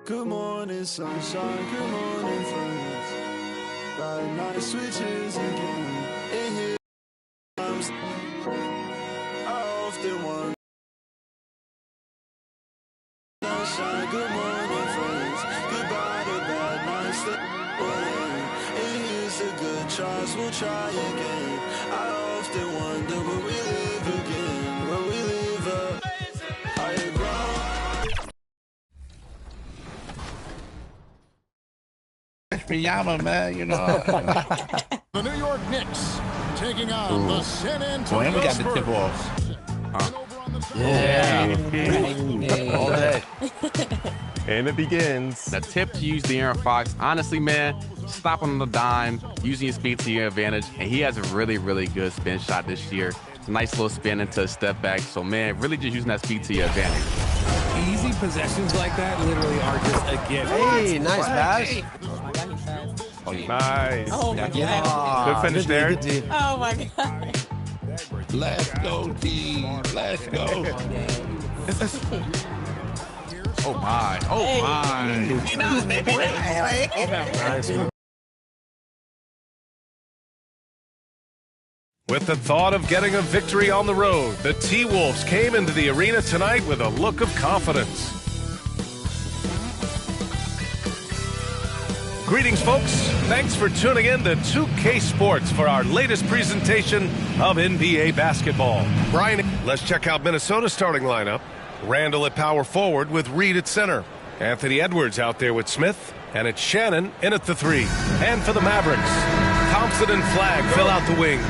Good morning, sunshine. Good morning, friends. Got night switches again. In here, I often wonder. Sunshine. Good morning, friends. Goodbye to bad nights. In here's a good chance. We'll try again. I often wonder where we live again. Where we live up. Higher ground. Pajama, man, you know. The New York Knicks taking on the San Antonio Boy, we got the Spurs. tip off. Yeah. All day. And it begins. The tip to use De'Aaron Fox. Honestly, man, stopping on the dime, using your speed to your advantage. And he has a really, really good spin shot this year. Nice little spin into a step back. So, man, really just using that speed to your advantage. Easy possessions like that literally are just a gift. Hey, nice pass. Oh, yeah. Nice. Oh my God. Good finish there. Oh my God. Let's go, team. Let's go. Oh, my. Oh, my. Nice. With the thought of getting a victory on the road, the T-Wolves came into the arena tonight with a look of confidence. Greetings, folks. Thanks for tuning in to 2K Sports for our latest presentation of NBA basketball. Brian, let's check out Minnesota's starting lineup. Randall at power forward with Reed at center. Anthony Edwards out there with Smith. And it's Shannon in at the 3. And for the Mavericks, Thompson and Flagg fill out the wings.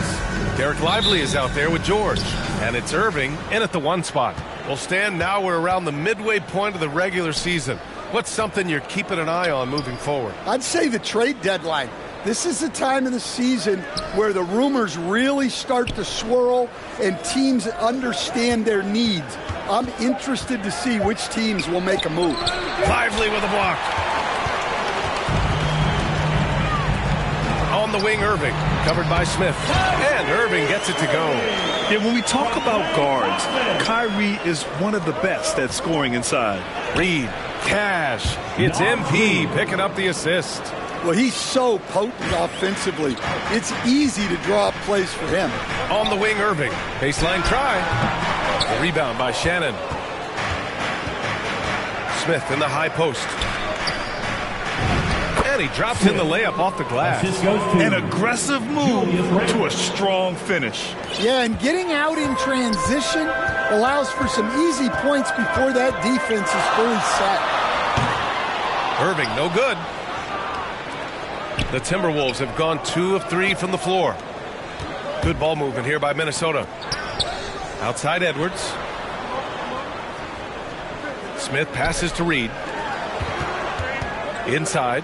Derek Lively is out there with George. And it's Irving in at the 1 spot. Well, Stan, now we're around the midway point of the regular season. What's something you're keeping an eye on moving forward? I'd say the trade deadline. This is the time of the season where the rumors really start to swirl and teams understand their needs. I'm interested to see which teams will make a move. Lively with a block. On the wing, Irving, covered by Smith. And Irving gets it to go. Yeah, when we talk about guards, Kyrie is one of the best at scoring inside. Reed, Cash. It's MP picking up the assist. Well, he's so potent offensively. It's easy to draw up plays for him. On the wing, Irving. Baseline try. The rebound by Shannon. Smith in the high post. And he drops in the layup off the glass. An aggressive move to a strong finish. Yeah, and getting out in transition allows for some easy points before that defense is fully set. Irving, no good. The Timberwolves have gone 2 of 3 from the floor. Good ball movement here by Minnesota. Outside Edwards. Smith passes to Reed. Inside.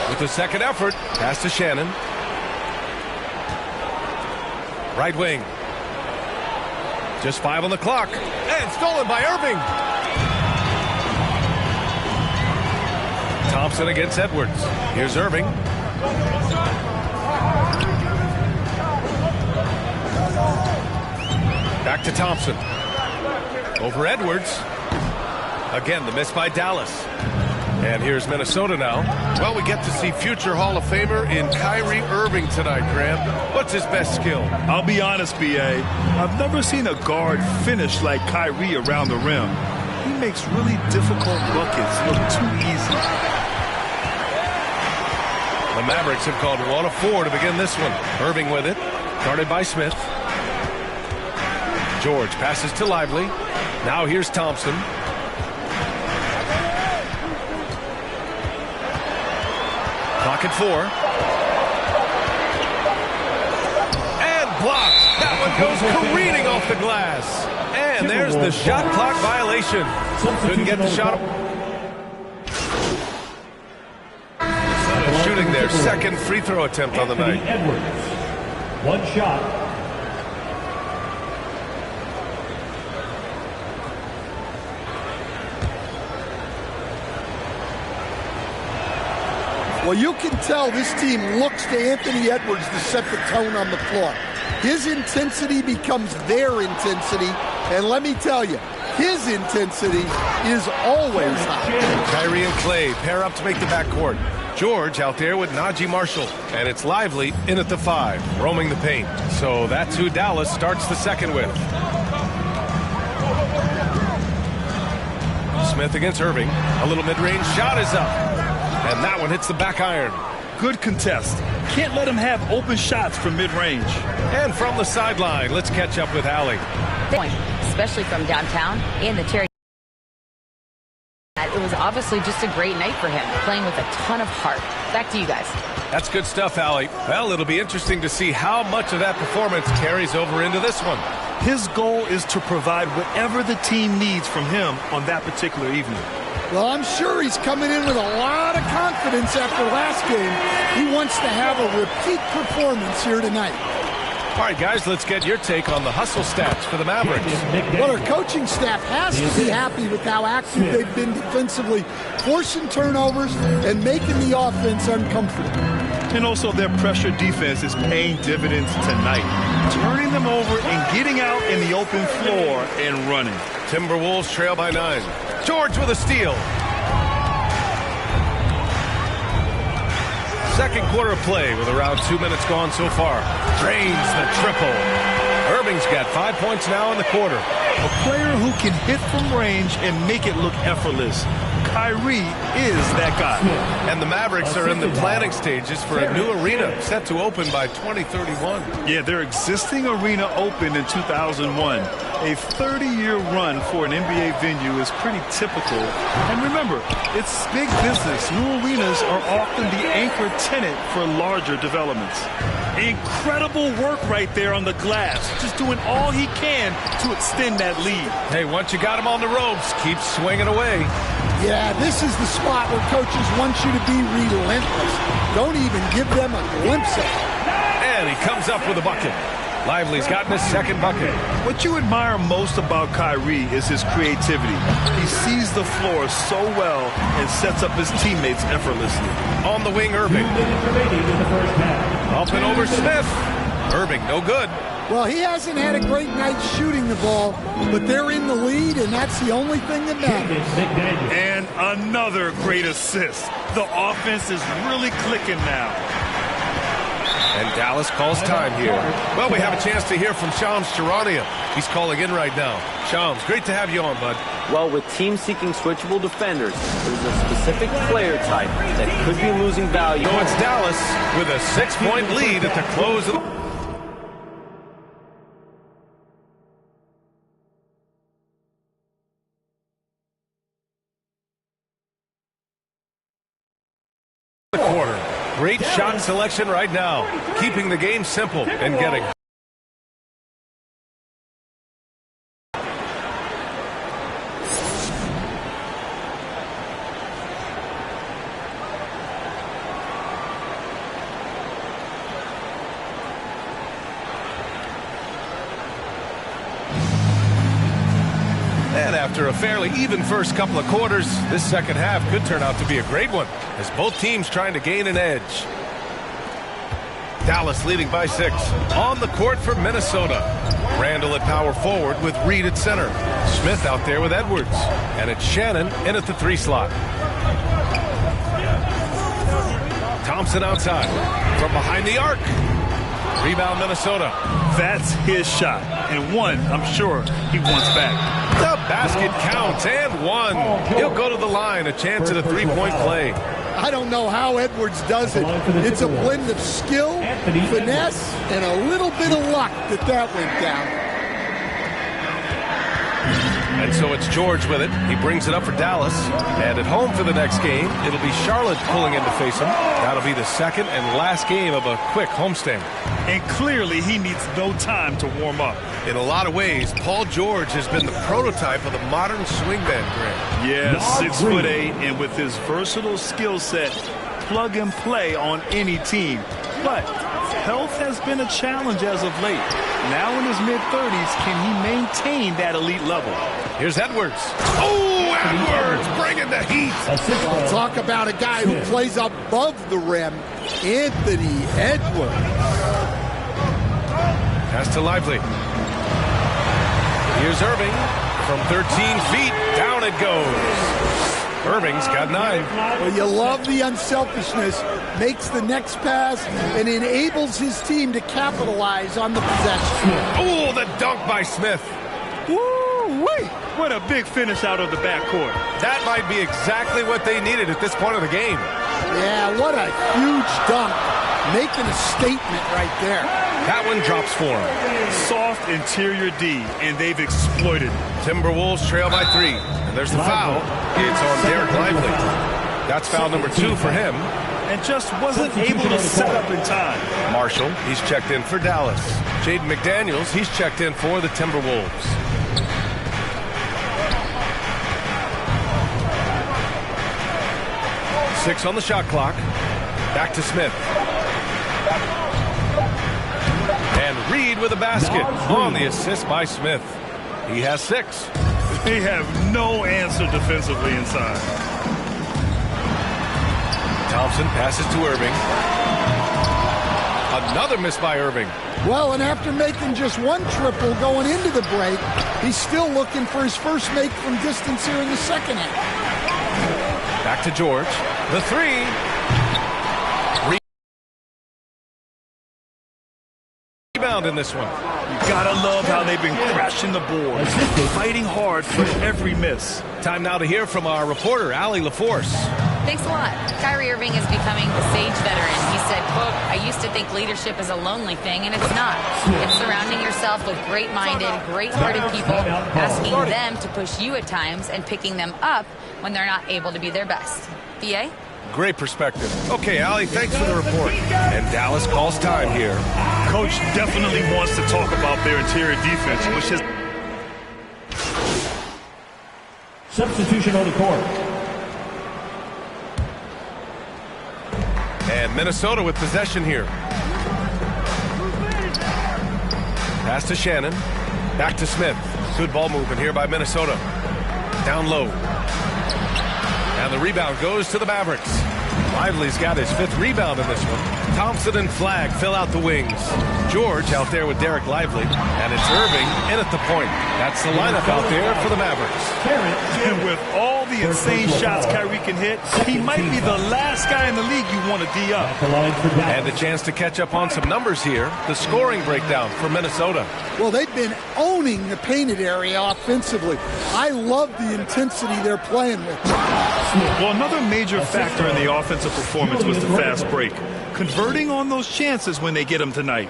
With the second effort, pass to Shannon. Right wing. Just 5 on the clock. And stolen by Irving. Thompson against Edwards. Here's Irving. Back to Thompson. Over Edwards. Again, the miss by Dallas. And here's Minnesota now. Well, we get to see future Hall of Famer in Kyrie Irving tonight, Graham. What's his best skill? I'll be honest, B.A. I've never seen a guard finish like Kyrie around the rim. He makes really difficult buckets look too easy. The Mavericks have called 1 of 4 to begin this one. Irving with it. Guarded by Smith. George passes to Lively. Now here's Thompson. Clock at 4. And blocked. That one goes careening off the glass. And there's the shot clock violation. Couldn't get the shot. Shooting their second free throw attempt on the night. Edwards. 1 shot. Well, you can tell this team looks to Anthony Edwards to set the tone on the floor. His intensity becomes their intensity, and let me tell you, His intensity is always high. Kyrie and Clay pair up to make the backcourt. George out there with Najee Marshall. And it's Lively in at the 5, roaming the paint. So that's who Dallas starts the second with. Smith against Irving. A little mid-range shot is up. And that one hits the back iron. Good contest. Can't let him have open shots from mid-range. And from the sideline, let's catch up with Allie. Especially from downtown in the Terry. It was obviously just a great night for him, playing with a ton of heart. Back to you guys. That's good stuff, Allie. Well, it'll be interesting to see how much of that performance carries over into this one. His goal is to provide whatever the team needs from him on that particular evening. Well, I'm sure he's coming in with a lot of confidence after last game. He wants to have a repeat performance here tonight. All right, guys, let's get your take on the hustle stats for the Mavericks. Well, our coaching staff has to be happy with how active they've been defensively, forcing turnovers and making the offense uncomfortable. And also their pressure defense is paying dividends tonight, turning them over and getting out in the open floor and running. Timberwolves trail by 9. George with a steal. Second quarter of play with around 2 minutes gone so far. Drains the triple. Irving's got 5 points now in the quarter. A player who can hit from range and make it look effortless. Kyrie is that guy. And the Mavericks are in the planning stages for a new arena set to open by 2031. Yeah, their existing arena opened in 2001. A 30-year run for an NBA venue is pretty typical. And remember, it's big business. New arenas are often the anchor tenant for larger developments. Incredible work right there on the glass. Just doing all he can to extend that lead. Hey, once you got him on the ropes, keep swinging away. Yeah, this is the spot where coaches want you to be relentless. Don't even give them a glimpse of it. And he comes up with a bucket. Lively's gotten his second bucket. What you admire most about Kyrie is his creativity. He sees the floor so well and sets up his teammates effortlessly. On the wing, Irving. Up and over Smith. Irving, no good. Well, he hasn't had a great night shooting the ball, but they're in the lead, and that's the only thing that matters. And another great assist. The offense is really clicking now. And Dallas calls time here. Well, we have a chance to hear from Shams Charania. He's calling in right now. Shams, great to have you on, bud. Well, with teams seeking switchable defenders, there's a specific player type that could be losing value. So it's Dallas with a 6-point lead at the close of the quarter. Great shot selection right now, keeping the game simple and getting. And after a fairly even first couple of quarters, this second half could turn out to be a great one, as both teams trying to gain an edge. Dallas leading by 6. On the court for Minnesota. Randall at power forward with Reed at center. Smith out there with Edwards. And it's Shannon in at the 3 slot. Thompson outside. From behind the arc. Rebound Minnesota. That's his shot. And one, I'm sure, he wants back. The basket counts, and 1. He'll go to the line, a chance at a 3-point play. I don't know how Edwards does it. It's a blend of skill, finesse, and a little bit of luck that went down. And so it's George with it. He brings it up for Dallas. And at home for the next game, it'll be Charlotte pulling in to face him. That'll be the second and last game of a quick homestand. And clearly he needs no time to warm up. In a lot of ways, Paul George has been the prototype of the modern swing band, Grant. Yeah, 6'8", and with his versatile skill set, plug and play on any team. But health has been a challenge as of late. Now in his mid-30s, can he maintain that elite level? Here's Edwards. Oh, Edwards bringing the heat. Well, talk about a guy who plays above the rim, Anthony Edwards. Pass to Lively. Here's Irving. from 13 feet. Down it goes. Irving's got 9. Well, you love the unselfishness. Makes the next pass and enables his team to capitalize on the possession. Oh, the dunk by Smith. Woo-wee! What a big finish out of the backcourt. That might be exactly what they needed at this point of the game. Yeah, what a huge dunk. Making a statement right there. That one drops for him. Soft interior D, and they've exploited. Timberwolves trail by 3. And there's the foul. It's on Derek Lively. That's foul number 2 for him. And just wasn't able to set up in time. Marshall, he's checked in for Dallas. Jaden McDaniels, he's checked in for the Timberwolves. Six on the shot clock. Back to Smith. And Reed with a basket on the assist by Smith. He has 6. They have no answer defensively inside. Thompson passes to Irving. Another miss by Irving. Well, and after making just 1 triple going into the break, he's still looking for his first make from distance here in the second half. Back to George. The 3. Rebound in this one. You gotta love how they've been crashing the boards, fighting hard for every miss. Time now to hear from our reporter, Allie LaForce. Thanks a lot. Kyrie Irving is becoming the sage veteran. He said, quote, I used to think leadership is a lonely thing, and it's not. It's surrounding yourself with great-minded, great-hearted people, asking them to push you at times and picking them up when they're not able to be their best. VA? Great perspective. Okay, Allie, thanks for the report. And Dallas calls time here. Coach definitely wants to talk about their interior defense, which is... Substitution on the court. And Minnesota with possession here. Pass to Shannon. Back to Smith. Good ball movement here by Minnesota. Down low. And the rebound goes to the Mavericks. Lively's got his 5th rebound in this one. Thompson and Flagg fill out the wings. George out there with Derek Lively. And it's Irving in at the point. That's the lineup out there for the Mavericks. And with all the insane shots Kyrie can hit, he might be the last guy in the league you want to D up. And a chance to catch up on some numbers here. The scoring breakdown for Minnesota. Well, they've been owning the painted area offensively. I love the intensity they're playing with. Well, another major factor in the offensive performance was the fast break. Converting on those chances when they get them tonight.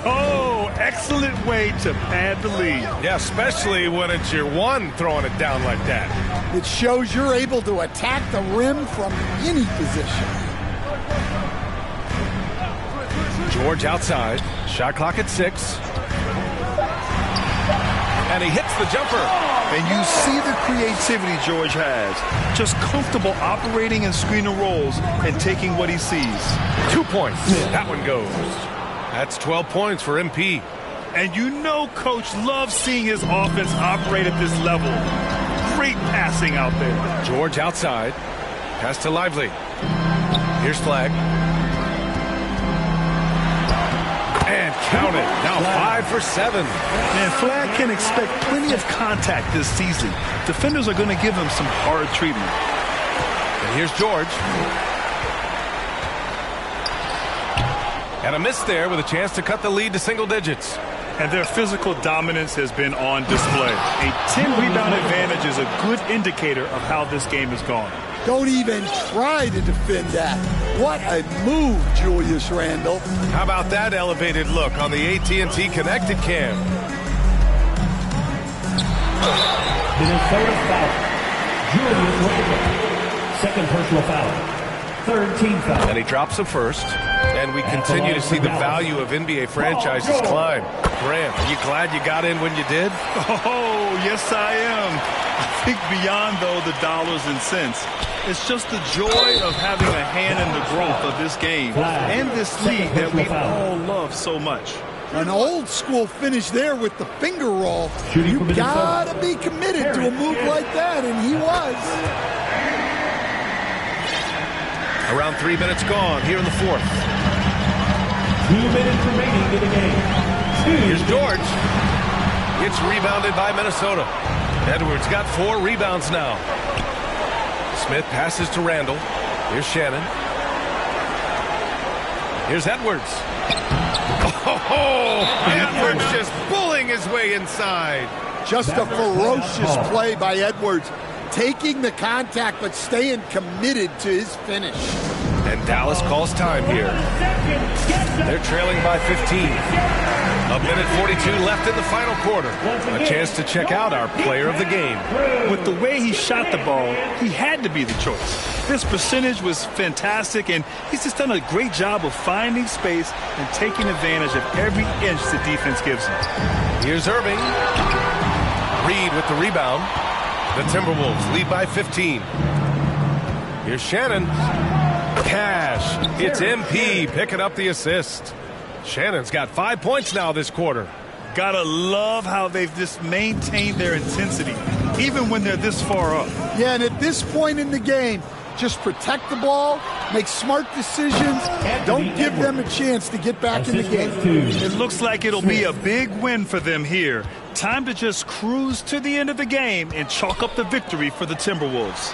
Oh, excellent way to pad the lead. Yeah, especially when it's your one throwing it down like that. It shows you're able to attack the rim from any position. George outside. Shot clock at 6. And he hits the jumper. And you see the creativity George has. Just comfortable operating in screen and rolls and taking what he sees. 2 points. That one goes. That's 12 points for MP. And you know Coach loves seeing his offense operate at this level. Great passing out there. George outside. Pass to Lively. Here's Flagg. And count it. Now 5 for 7. And Flagg can expect plenty of contact this season. Defenders are going to give him some hard treatment. And here's George. And a miss there with a chance to cut the lead to single digits. And their physical dominance has been on display. A 10-rebound advantage is a good indicator of how this game has gone. Don't even try to defend that. What a move, Julius Randle. How about that elevated look on the AT&T Connected Cam? Minnesota foul. Julius Randle. Second personal foul. Third team foul. And he drops the first. And we continue to see the value of NBA franchises climb. Grant, are you glad you got in when you did? Oh, yes, I am. I think beyond, though, the dollars and cents, it's just the joy of having a hand in the growth of this game and this league that we all love so much. An old school finish there with the finger roll. You gotta be committed to a move like that, and he was. Around 3 minutes gone here in the 4th. 2 minutes remaining in the game. Here's George. It's rebounded by Minnesota. Edwards got 4 rebounds now. Smith passes to Randall. Here's Shannon. Here's Edwards. Oh, Edwards just bullying his way inside. Just a ferocious play by Edwards. Taking the contact, but staying committed to his finish. And Dallas calls time here. They're trailing by 15. A minute 42 left in the final quarter. A chance to check out our player of the game. With the way he shot the ball, he had to be the choice. This percentage was fantastic, and he's just done a great job of finding space and taking advantage of every inch the defense gives him. Here's Irving. Reed with the rebound. The Timberwolves lead by 15. Here's Shannon. Cash. It's MP picking up the assist. Shannon's got 5 points now this quarter. Gotta love how they've just maintained their intensity, even when they're this far up. Yeah, and at this point in the game, just protect the ball, make smart decisions, don't give them a chance to get back in the game. It looks like it'll be a big win for them here. Time to just cruise to the end of the game and chalk up the victory for the Timberwolves.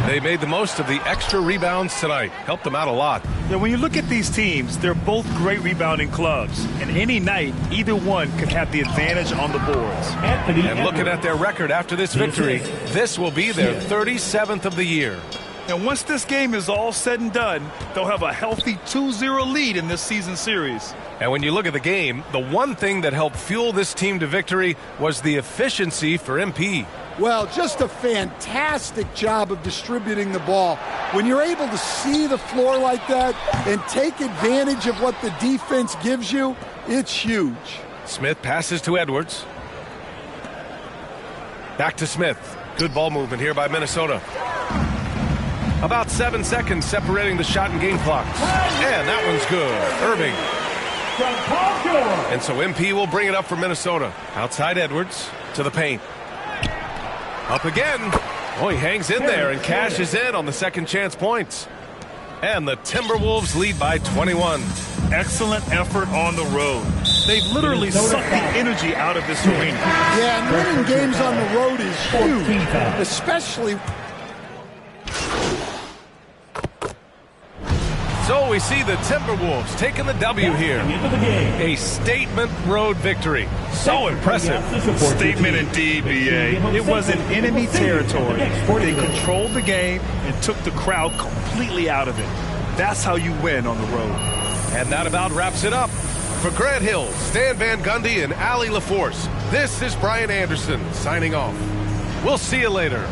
They made the most of the extra rebounds tonight. Helped them out a lot. Yeah, when you look at these teams, they're both great rebounding clubs. And any night, either one could have the advantage on the boards. And looking at their record after this victory, this will be their 37th of the year. And once this game is all said and done, they'll have a healthy 2-0 lead in this season series. And when you look at the game, the one thing that helped fuel this team to victory was the efficiency for MP. Well, just a fantastic job of distributing the ball. When you're able to see the floor like that and take advantage of what the defense gives you, it's huge. Smith passes to Edwards. Back to Smith. Good ball movement here by Minnesota. About 7 seconds separating the shot and game clocks. And that one's good. Irving. And so MP will bring it up for Minnesota. Outside Edwards to the paint. Up again. Oh, he hangs in there and cashes in on the second chance points. And the Timberwolves lead by 21. Excellent effort on the road. They've literally sucked the energy out of this arena. Yeah, and winning games on the road is huge, especially. So we see the Timberwolves taking the W here. A statement road victory. So impressive. Statement indeed, BA. It was in enemy territory. They controlled the game and took the crowd completely out of it. That's how you win on the road. And that about wraps it up. For Grant Hill, Stan Van Gundy, and Allie LaForce, this is Brian Anderson signing off. We'll see you later.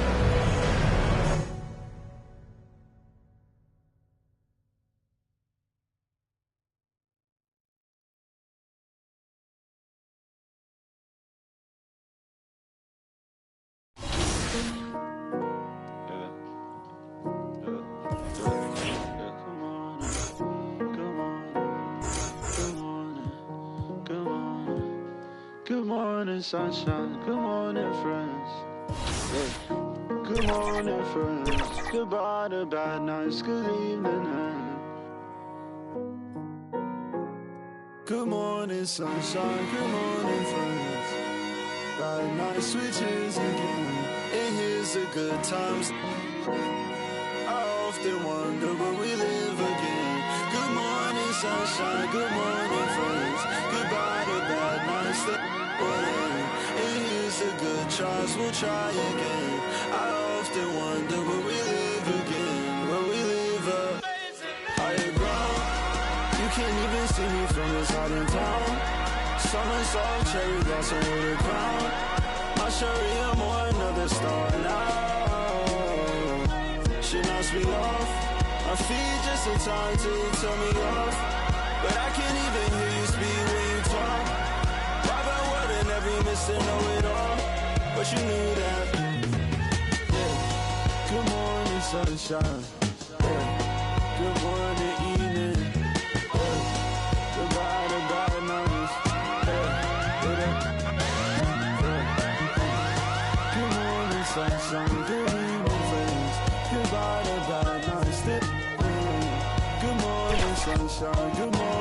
Sunshine, good morning, friends. Yeah. Good morning, friends. Goodbye to bad nights, good evening, and good morning, sunshine, good morning, friends. Bad night switches again, and here's the good times. I often wonder will we live again. Good morning, sunshine, good morning, friends. Goodbye to bad nights. Here's a good chance, we'll try again. I often wonder will we live again, will we live up higher ground. You can't even see me from this side in town. Summer soft cherry blossom with a crown. My Sharia more another star now. She knocks me off. My feet just in time to tell me off. But I can't even hear you speak when you talk. Every miss and know it all, but you knew that. Yeah. Good morning, sunshine. Yeah. Good morning, evening. Yeah. Goodbye to bad nights. Yeah. Good morning, sunshine. Good evening, friends. Goodbye to bad nights. Yeah. Good morning, sunshine. Good morning.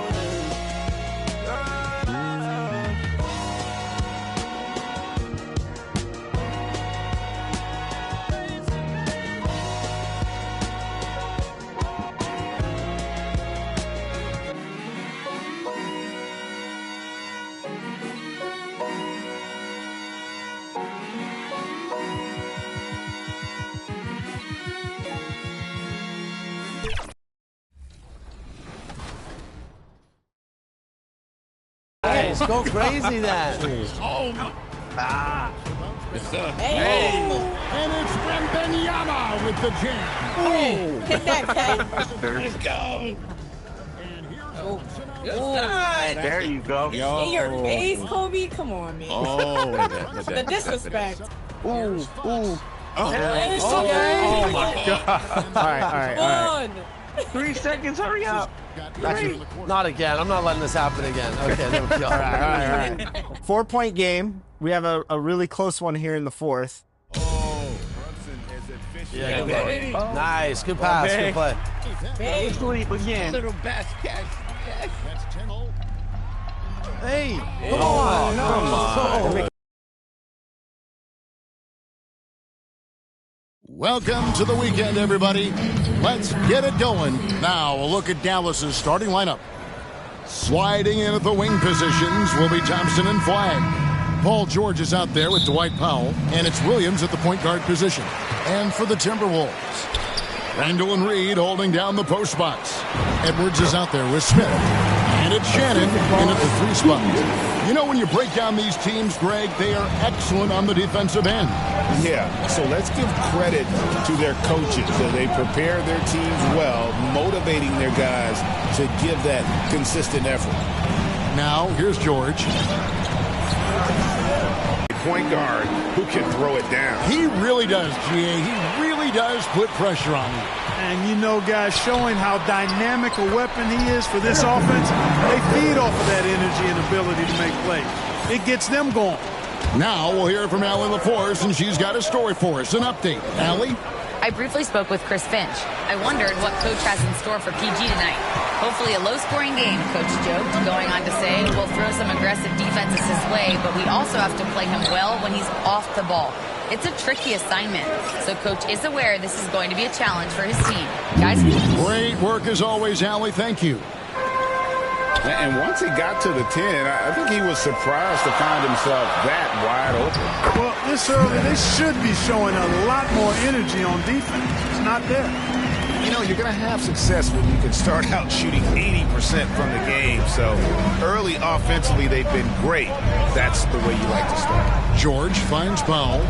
Guys, go crazy then. Oh, Hey. And it's Wembenyama with the jam. Hit that cat. let's go. There you go. In your face, Kobe. Come on, man. Oh, The disrespect. Ooh. Oh, It's oh, okay. my God. All right. Come on. 3 seconds, hurry up. Not again. I'm not letting this happen again. Okay, there we go. All right. 4-point game. We have a really close one here in the fourth. Yeah, good play. Nice. Good pass. Good play. Big. Sleep again. Little basket. Hey. Come on. Welcome to the weekend, everybody. Let's get it going. Now, a look at Dallas's starting lineup. Sliding in at the wing positions will be Thompson and Flagg. Paul George is out there with Dwight Powell, and it's Williams at the point guard position. And for the Timberwolves, Randall and Reed holding down the post spots. Edwards is out there with Smith. And it's Shannon in at the 3 spot. You know, when you break down these teams, Greg, they are excellent on the defensive end. Yeah, so let's give credit to their coaches. So they prepare their teams well, motivating their guys to give that consistent effort. Now, here's George. Point guard who can throw it down. He really does, GA. He really does put pressure on you. And you know, guys, showing how dynamic a weapon he is for this offense, they feed off of that energy and ability to make plays. It gets them going. Now we'll hear from Allie LaForce, and she's got a story for us. An update. Allie? I briefly spoke with Chris Finch. I wondered what Coach has in store for PG tonight. Hopefully a low-scoring game, Coach joked, going on to say we'll throw some aggressive defenses his way, but we also have to play him well when he's off the ball. It's a tricky assignment, so Coach is aware this is going to be a challenge for his team. Guys? Great work as always, Allie. Thank you. And once he got to the 10, I think he was surprised to find himself that wide open. Well, this early, they should be showing a lot more energy on defense. It's not there. You know, you're going to have success when you can start out shooting 80% from the game. So early offensively, they've been great. That's the way you like to start. George finds Powell.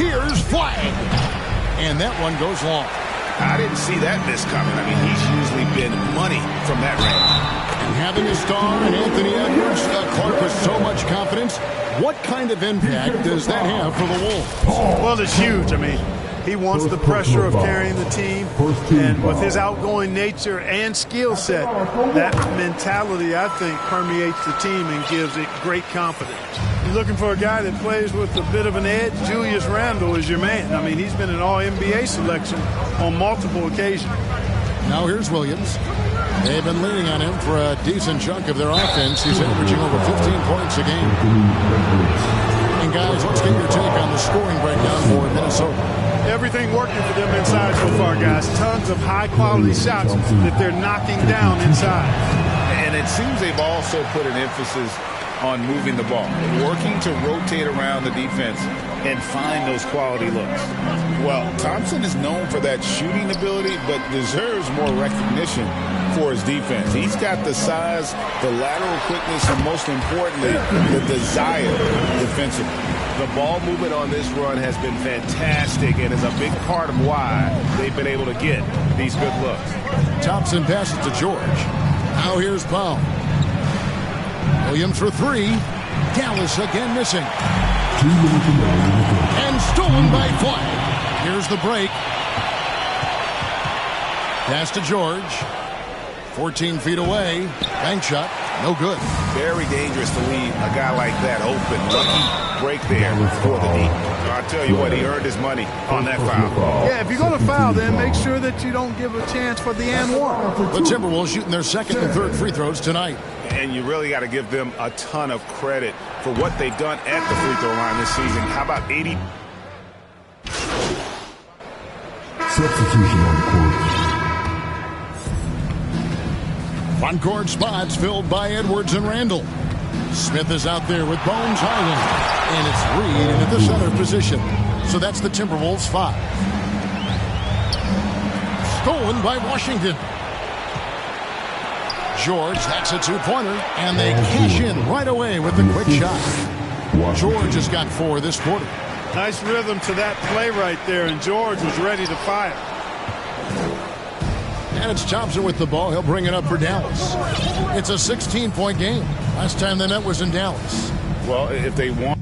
Here's Flagg. And that one goes long. I didn't see that miss coming. I mean, he's usually been money from that range. And having a star in Anthony Edwards, Clark with so much confidence, what kind of impact does that have for the Wolves? Well, it's huge. I mean, he wants the pressure of carrying the team, and with his outgoing nature and skill set, that mentality, I think, permeates the team and gives it great confidence. You're looking for a guy that plays with a bit of an edge. Julius Randle is your man. I mean, he's been an All-NBA selection on multiple occasions. Now here's Williams. They've been leaning on him for a decent chunk of their offense. He's averaging over 15 points a game. And guys, let's get your take on the scoring breakdown for Minnesota. Everything working for them inside so far, guys. Tons of high-quality shots that they're knocking down inside. And it seems they've also put an emphasis on moving the ball, working to rotate around the defense and find those quality looks. Well, Thompson is known for that shooting ability, but deserves more recognition for his defense. He's got the size, the lateral quickness, and most importantly, the desire defensively. The ball movement on this run has been fantastic and is a big part of why they've been able to get these good looks. Thompson passes to George. Now here's Powell. Williams for 3. Dallas again missing. And stolen by Flagg. Here's the break. Pass to George. 14 feet away. Bank shot. No good. Very dangerous to leave a guy like that open. Lucky break there for the D. I'll tell you what, he earned his money on that foul. Yeah, if you're going to foul, then make sure that you don't give a chance for the and one. The Timberwolves shooting their second and third free throws tonight. And you really got to give them a ton of credit for what they've done at the free throw line this season. How about 80? Substitution on the court. Front court spots filled by Edwards and Randall. Smith is out there with Bones Harlan. And it's Reed in the center position. So that's the Timberwolves 5. Stolen by Washington. George. That's a two-pointer. And they cash in right away with the quick shot. George has got 4 this quarter. Nice rhythm to that play right there, and George was ready to fire. And it's Thompson with the ball. He'll bring it up for Dallas. It's a 16-point game. Last time they met was in Dallas. Well, if they want